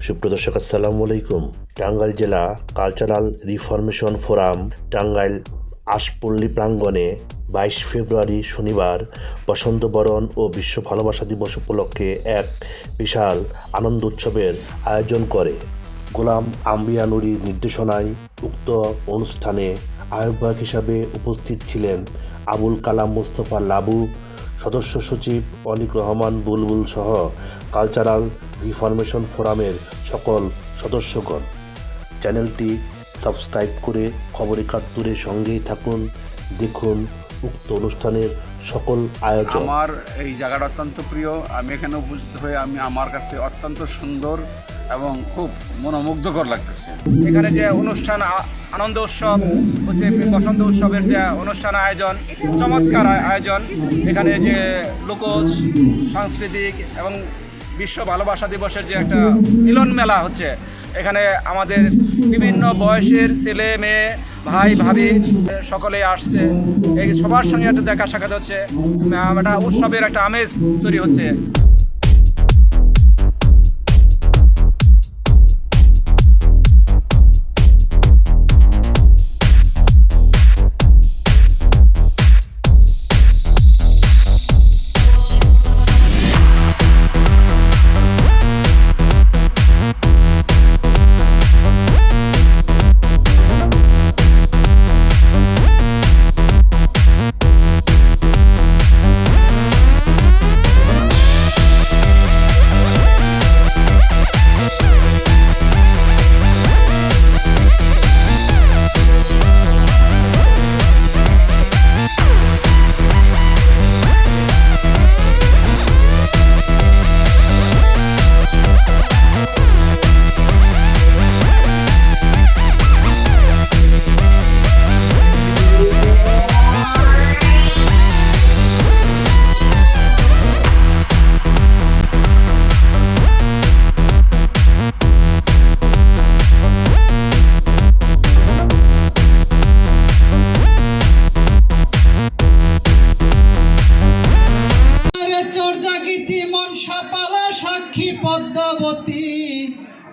সুপ্রিয় দর্শক, আসসালামু আলাইকুম। টাঙ্গাইল জেলা কালচারাল রিফরমেশন ফোরাম টাঙ্গাইল আশপল্লী প্রাঙ্গণে 22 ফেব্রুয়ারি শনিবার বসন্ত বরণ ও বিশ্ব ভালোবাসা দিবস উপলক্ষে এক বিশাল আনন্দ উৎসবের আয়োজন করে। গোলাম আম্বিয়া নুরীর নির্দেশনায় উক্ত অনুষ্ঠানে আহ্বায়ক হিসাবে উপস্থিত ছিলেন আবুল কালাম মোস্তফা লাবু, সদস্য সচিব অনিক রহমান বুলবুল সহ কালচারাল রিফরমেশন ফোরামের সকল সদস্যগণ। চ্যানেলটি সাবস্ক্রাইব করে খবর ৭১-এর সঙ্গেই থাকুন, দেখুন উক্ত অনুষ্ঠানের সকল আয়োজন। আমার এই জায়গাটা অত্যন্ত প্রিয়। আমি এখানে উপস্থিত হয়ে আমার কাছে অত্যন্ত সুন্দর এবং খুব মনোমুগ্ধকর লাগতেছে। এখানে যে অনুষ্ঠান আনন্দ উৎসব হচ্ছে, বসন্ত উৎসবের যে অনুষ্ঠান আয়োজন, চমৎকার আয়োজন। এখানে যে লোক সাংস্কৃতিক এবং বিশ্ব ভালোবাসা দিবসের যে একটা মিলন মেলা হচ্ছে, এখানে আমাদের বিভিন্ন বয়সের ছেলে মেয়ে ভাই ভাবি সকলেই আসছে। এই সবার সঙ্গে একটা দেখা সাক্ষাৎ হচ্ছে, একটা উৎসবের একটা আমেজ তৈরি হচ্ছে। সাক্ষী পদ্মাবতী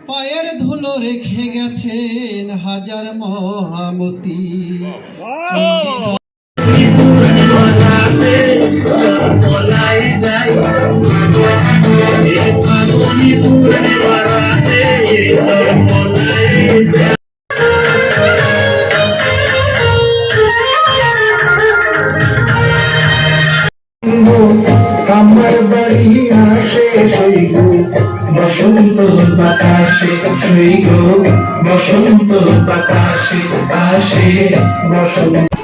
পায়ের ধুলো রেখে গেছেন হাজার মহামতি। আমার বাড়ি আসে সৈগ বসন্ত বাতাসে, সৈগ বসন্ত বাতাসে আসে বসন্ত।